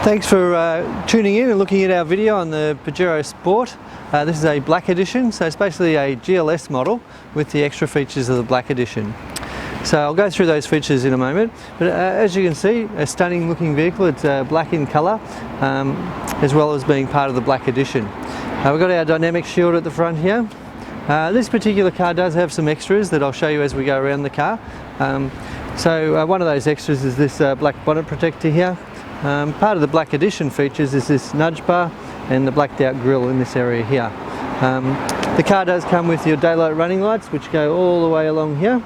Thanks for tuning in and looking at our video on the Pajero Sport. This is a black edition, so it's basically a GLS model with the extra features of the black edition. So I'll go through those features in a moment, but as you can see, a stunning looking vehicle. It's black in colour, as well as being part of the black edition. We've got our dynamic shield at the front here. This particular car does have some extras that I'll show you as we go around the car. So one of those extras is this black bonnet protector here. Part of the black edition features is this nudge bar and the blacked out grille in this area here. The car does come with your daylight running lights, which go all the way along here,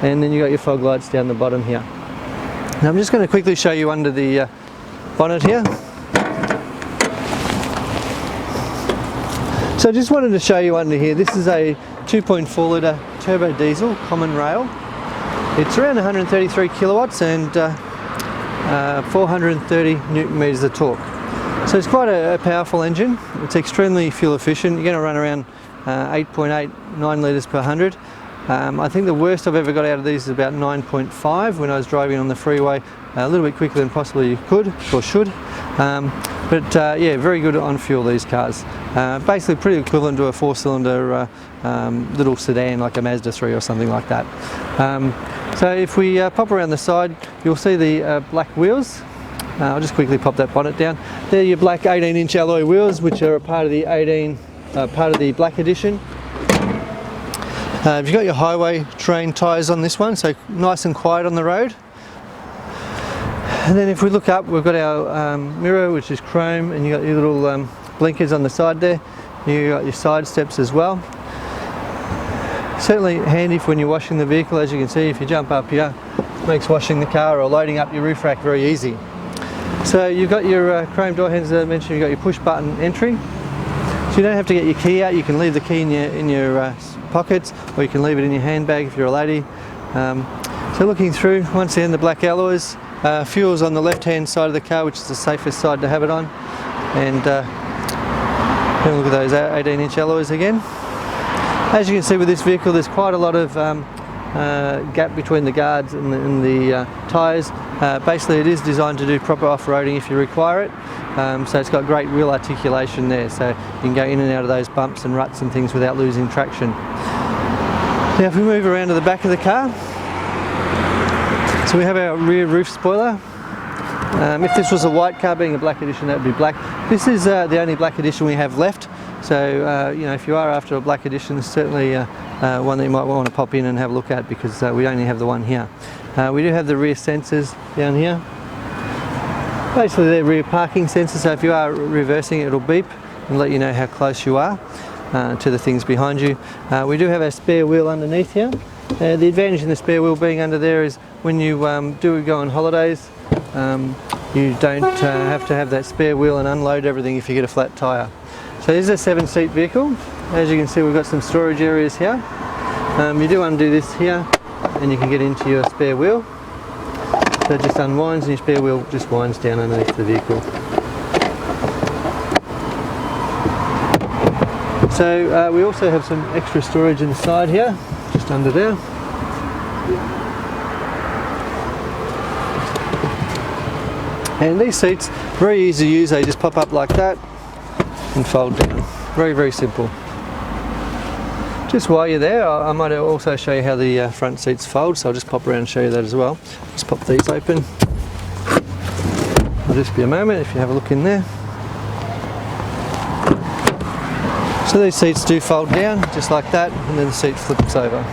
and then you've got your fog lights down the bottom here. Now I'm just going to quickly show you under the bonnet here. So I just wanted to show you under here, this is a 2.4 litre turbo diesel common rail. It's around 133 kilowatts and 430 newton meters of torque. So it's quite a powerful engine. It's extremely fuel efficient. You're going to run around 8.89 litres per 100. I think the worst I've ever got out of these is about 9.5 when I was driving on the freeway, a little bit quicker than possibly you could or should. Yeah, very good on fuel, these cars. Basically pretty equivalent to a 4-cylinder little sedan like a Mazda 3 or something like that. So if we pop around the side, you'll see the black wheels. I'll just quickly pop that bonnet down. They're your black 18-inch alloy wheels, which are a part of the part of the black edition. You've got your highway train tyres on this one, so nice and quiet on the road. And then if we look up, we've got our mirror, which is chrome, and you've got your little blinkers on the side there. You've got your side steps as well. Certainly handy for when you're washing the vehicle. As you can see, if you jump up here, it makes washing the car or loading up your roof rack very easy. So you've got your chrome door handles, as I mentioned. You've got your push button entry. So you don't have to get your key out. You can leave the key in your pockets, or you can leave it in your handbag if you're a lady. So looking through, once again, the black alloys. Fuel's on the left hand side of the car, which is the safest side to have it on. And look at those 18-inch alloys again. As you can see with this vehicle, there's quite a lot of gap between the guards and the tyres. Basically it is designed to do proper off-roading if you require it. So it's got great wheel articulation there, so you can go in and out of those bumps and ruts and things without losing traction. Now if we move around to the back of the car, so we have our rear roof spoiler. If this was a white car, being a black edition, that would be black. This is the only black edition we have left. So you know, if you are after a black edition, it's certainly one that you might want to pop in and have a look at, because we only have the one here. We do have the rear sensors down here. Basically they're rear parking sensors, so if you are reversing it'll beep and let you know how close you are to the things behind you. We do have a spare wheel underneath here. The advantage in the spare wheel being under there is when you do go on holidays, you don't have to have that spare wheel and unload everything if you get a flat tyre. So this is a 7-seat vehicle. As you can see, we've got some storage areas here. You do undo this here and you can get into your spare wheel. So it just unwinds and your spare wheel just winds down underneath the vehicle. So we also have some extra storage inside here, just under there. And these seats, very easy to use. They just pop up like that and fold down. Very, very simple. Just while you're there, I might also show you how the front seats fold, so I'll just pop around and show you that as well. Just pop these open. It'll just be a moment if you have a look in there. So these seats do fold down just like that, and then the seat flips over.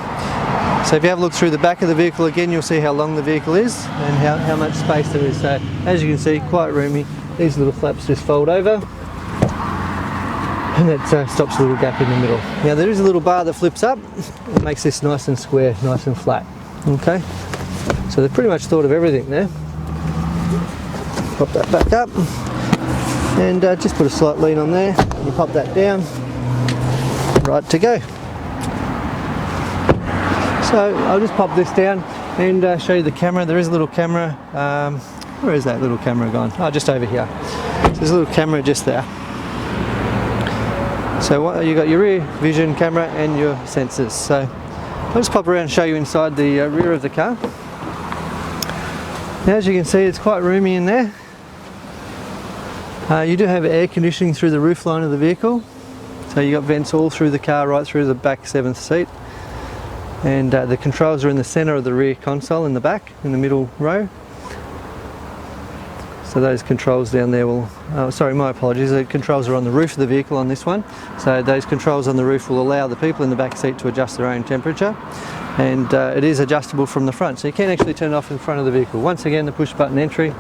So if you have a look through the back of the vehicle again, you'll see how long the vehicle is and how much space there is. So as you can see, quite roomy. These little flaps just fold over, and that stops a little gap in the middle. Now there is a little bar that flips up. It makes this nice and square, nice and flat. Okay, so they've pretty much thought of everything there. Pop that back up, and just put a slight lean on there. And you pop that down. Right to go. So I'll just pop this down and show you the camera. There is a little camera. Where is that little camera gone? Oh, just over here. So there's a little camera just there. So you've got your rear vision camera and your sensors. So I'll just pop around and show you inside the rear of the car. Now, as you can see, it's quite roomy in there. You do have air conditioning through the roof line of the vehicle, so you got vents all through the car, right through the back 7th seat, and the controls are in the centre of the rear console in the back, in the middle row. So those controls down there will, sorry, my apologies, the controls are on the roof of the vehicle on this one. So those controls on the roof will allow the people in the back seat to adjust their own temperature, and it is adjustable from the front, so you can actually turn it off in front of the vehicle. Once again, the push button entry.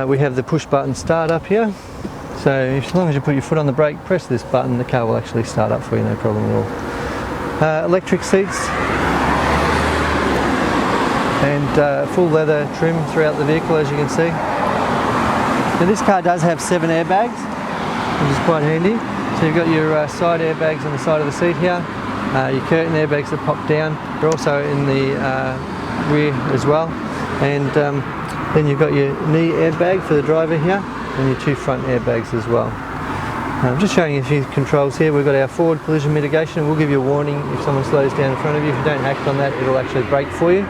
We have the push button start up here, so as long as you put your foot on the brake, press this button, the car will actually start up for you, no problem at all. Electric seats and full leather trim throughout the vehicle, as you can see. Now this car does have 7 airbags, which is quite handy. So you've got your side airbags on the side of the seat here, your curtain airbags that pop down, they're also in the rear as well, and then you've got your knee airbag for the driver here, and your 2 front airbags as well. I'm just showing you a few controls here. We've got our forward collision mitigation, and we'll give you a warning if someone slows down in front of you. If you don't act on that, it'll actually brake for you.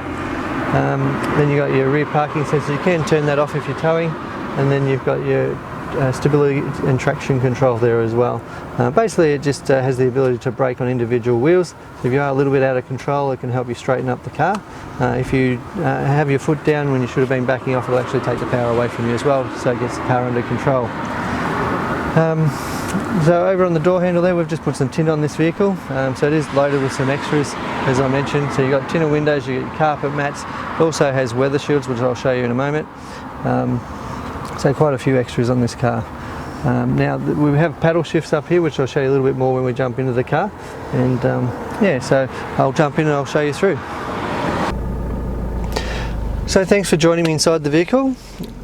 Then you've got your rear parking sensor. You can turn that off if you're towing, and then you've got your stability and traction control there as well. Basically it just has the ability to brake on individual wheels. If you are a little bit out of control, it can help you straighten up the car. If you have your foot down when you should have been backing off, it'll actually take the power away from you as well, so it gets the car under control. So over on the door handle there, we've just put some tint on this vehicle, so it is loaded with some extras, as I mentioned. So you've got tinted windows, you've got your carpet mats, it also has weather shields, which I'll show you in a moment. So quite a few extras on this car. Now we have paddle shifts up here, which I'll show you a little bit more when we jump into the car, and yeah, so I'll jump in and I'll show you through. So thanks for joining me inside the vehicle.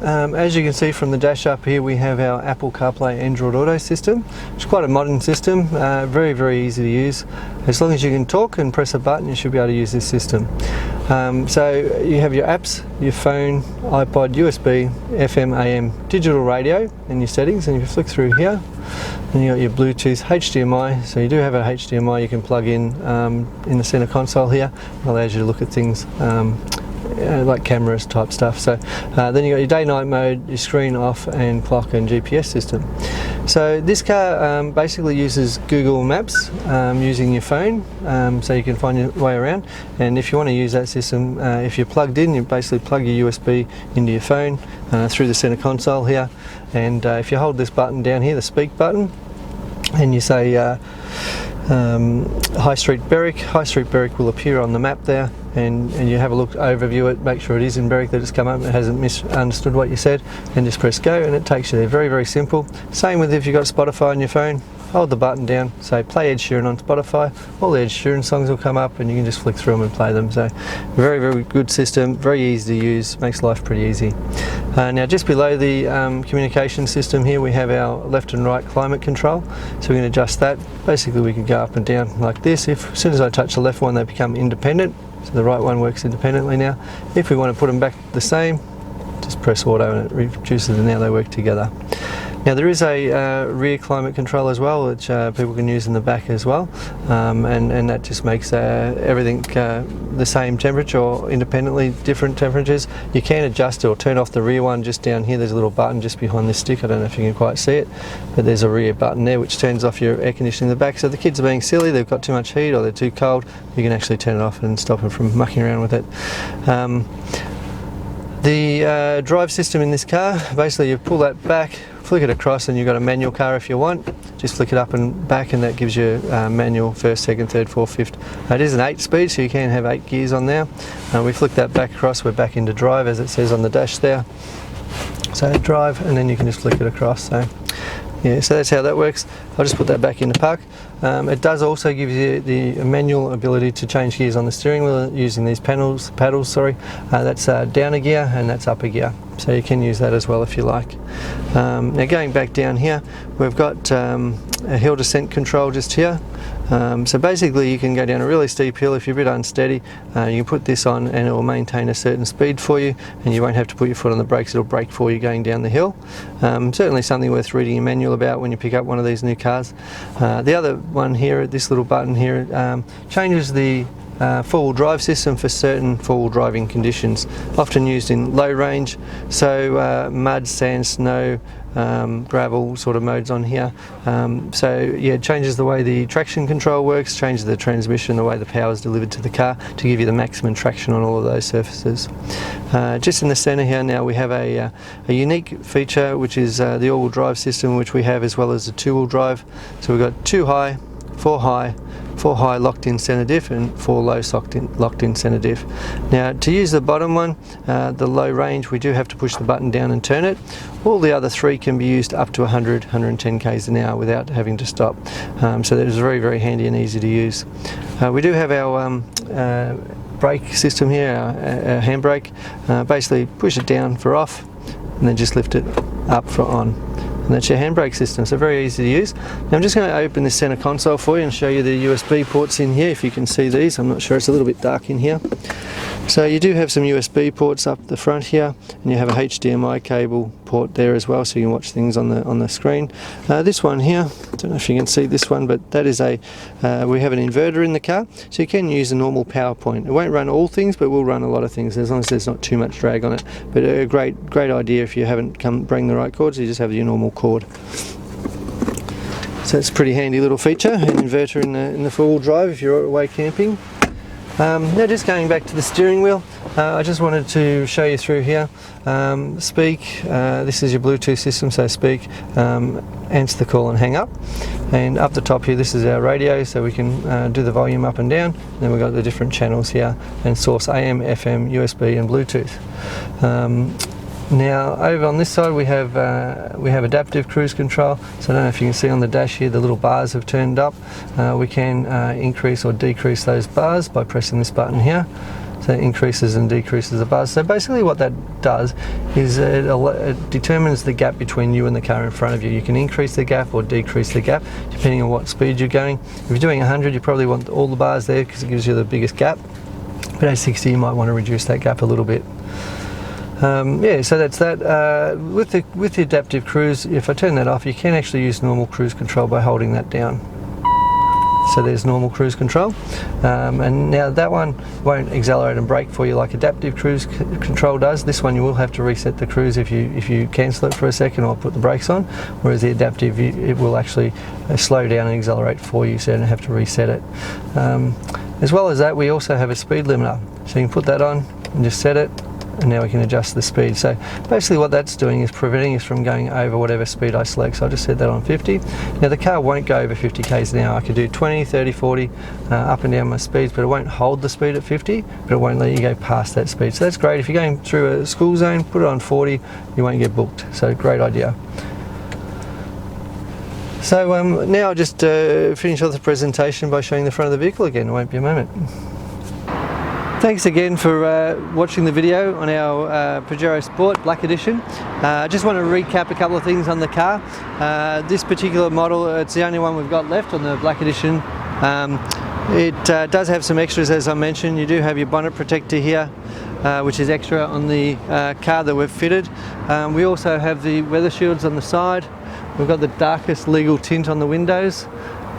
As you can see from the dash up here, we have our Apple CarPlay Android Auto system. It's quite a modern system, very, very easy to use. As long as you can talk and press a button, you should be able to use this system. So you have your apps, your phone, iPod, USB, FM, AM, digital radio in your settings, and if you flick through here, then you got your Bluetooth, HDMI, so you do have a HDMI you can plug in the center console here. It allows you to look at things like cameras type stuff. So then you got your day-night mode, your screen off, and clock and GPS system. So this car basically uses Google Maps using your phone, so you can find your way around. And if you want to use that system, if you're plugged in, you basically plug your USB into your phone through the center console here, and if you hold this button down here, the speak button, and you say High Street Berwick will appear on the map there, and you have a look, overview it, make sure it is in Berwick, that it's come up, it hasn't misunderstood what you said, and just press go and it takes you there. Very, very simple. Same with if you've got Spotify on your phone, hold the button down, say play Ed Sheeran on Spotify, all the Ed Sheeran songs will come up and you can just flick through them and play them. So very, very good system, very easy to use, makes life pretty easy. Now just below the communication system here, we have our left and right climate control, so we can adjust that. Basically we can go up and down like this. As soon as I touch the left one, they become independent, so the right one works independently now. If we want to put them back the same, just press auto and it reduces, and now they work together. Now there is a rear climate control as well, which people can use in the back as well, and that just makes everything the same temperature or independently different temperatures. You can adjust it or turn off the rear one just down here. There's a little button just behind this stick, I don't know if you can quite see it, but there's a rear button there which turns off your air conditioning in the back. So if the kids are being silly, they've got too much heat or they're too cold, you can actually turn it off and stop them from mucking around with it. The drive system in this car, basically you pull that back, flick it across, and you've got a manual car if you want. Just flick it up and back and that gives you manual first, second, third, fourth, fifth. It is an 8-speed, so you can have 8 gears on there. We flick that back across, we're back into drive as it says on the dash there. So drive, and then you can just flick it across. So yeah, so that's how that works. I'll just put that back into park. It does also give you the manual ability to change gears on the steering wheel using these paddles. That's down a gear and that's up a gear. So you can use that as well if you like. Now going back down here, we've got a hill descent control just here. So basically you can go down a really steep hill. If you're a bit unsteady, you can put this on and it will maintain a certain speed for you, and you won't have to put your foot on the brakes, it'll brake for you going down the hill. Certainly something worth reading a manual about when you pick up one of these new cars. The other one here, this little button here, changes the four-wheel drive system for certain four-wheel driving conditions, often used in low range, so mud, sand, snow, gravel sort of modes on here. So yeah, it changes the way the traction control works, changes the transmission, the way the power is delivered to the car to give you the maximum traction on all of those surfaces. Just in the centre here now we have a unique feature, which is the all-wheel drive system, which we have, as well as the two-wheel drive. So we've got 2 high, 4 high locked in centre diff and 4 low locked in centre diff. Now to use the bottom one, the low range, we do have to push the button down and turn it. All the other 3 can be used up to 110 k's an hour without having to stop. So that is very handy and easy to use. We do have our brake system here, our handbrake. Basically push it down for off and then just lift it up for on. And that's your handbrake system, so very easy to use. Now I'm just going to open the centre console for you and show you the USB ports in here, if you can see these. I'm not sure, it's a little bit dark in here. So you do have some USB ports up the front here, and you have a HDMI cable port there as well, so you can watch things on the screen. This one here, I don't know if you can see this one, but that is we have an inverter in the car, so you can use a normal power point. It won't run all things, but will run a lot of things as long as there's not too much drag on it. But a great idea if you haven't bring the right cords, you just have your normal cord. So it's a pretty handy little feature, an inverter in the four-wheel drive if you're away camping. Now just going back to the steering wheel, I just wanted to show you through here. Speak, this is your Bluetooth system, so speak, answer the call and hang up. And up the top here, this is our radio, so we can do the volume up and down. Then we've got the different channels here, and source AM, FM, USB and Bluetooth. Now over on this side we have adaptive cruise control. So I don't know if you can see on the dash here, the little bars have turned up. We can increase or decrease those bars by pressing this button here. So it increases and decreases the bars. So basically what that does is it determines the gap between you and the car in front of you. You can increase the gap or decrease the gap depending on what speed you're going. If you're doing 100, you probably want all the bars there because it gives you the biggest gap. But at 60 you might want to reduce that gap a little bit. Yeah, so that's that. With the adaptive cruise, if I turn that off, you can actually use normal cruise control by holding that down. So there's normal cruise control, and now that one won't accelerate and brake for you like adaptive cruise control does. This one you will have to reset the cruise if you cancel it for a second or put the brakes on, whereas the adaptive, it will actually slow down and accelerate for you, so you don't have to reset it. As well as that, we also have a speed limiter, so you can put that on and just set it, and now we can adjust the speed. So basically what that's doing is preventing us from going over whatever speed I select. So I just set that on 50. Now the car won't go over 50 k's an hour. I could do 20, 30, 40 up and down my speeds, but it won't hold the speed at 50, but it won't let you go past that speed. So that's great. If you're going through a school zone, put it on 40, you won't get booked. So great idea. So now I'll just finish off the presentation by showing the front of the vehicle again. It won't be a moment. Thanks again for watching the video on our Pajero Sport Black Edition. I just want to recap a couple of things on the car. This particular model, it's the only one we've got left on the Black Edition. It does have some extras, as I mentioned. You do have your bonnet protector here, which is extra on the car that we've fitted. We also have the weather shields on the side. We've got the darkest legal tint on the windows.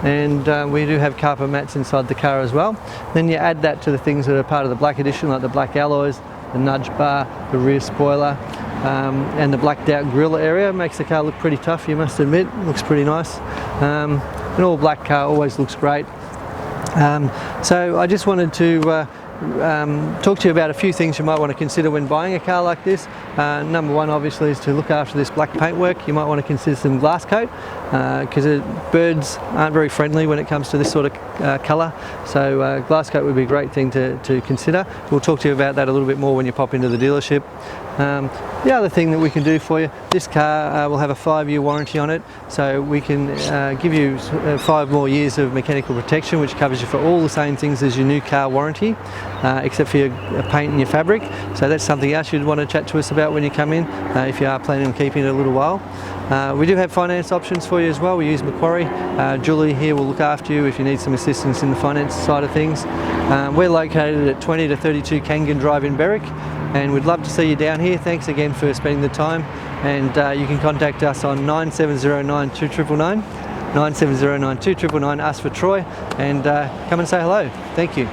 And we do have carpet mats inside the car as well. Then you add that to the things that are part of the Black Edition, like the black alloys, the nudge bar, the rear spoiler, and the blacked out grille area. Makes the car look pretty tough, you must admit. It looks pretty nice. An all black car always looks great. So I just wanted to talk to you about a few things you might want to consider when buying a car like this. Number one obviously is to look after this black paintwork. You might want to consider some glass coat because birds aren't very friendly when it comes to this sort of colour, so glass coat would be a great thing to consider. We'll talk to you about that a little bit more when you pop into the dealership. The other thing that we can do for you, this car will have a 5-year warranty on it, so we can give you 5 more years of mechanical protection, which covers you for all the same things as your new car warranty, except for your paint and your fabric. So that's something else you'd want to chat to us about when you come in, if you are planning on keeping it a little while. We do have finance options for you as well. We use Macquarie. Julie here will look after you if you need some assistance in the finance side of things. We're located at 20 to 32 Kangan Drive in Berwick, and we'd love to see you down here. Thanks again for spending the time, and you can contact us on 9709 2999, 9709 2999, ask for Troy, and come and say hello. Thank you.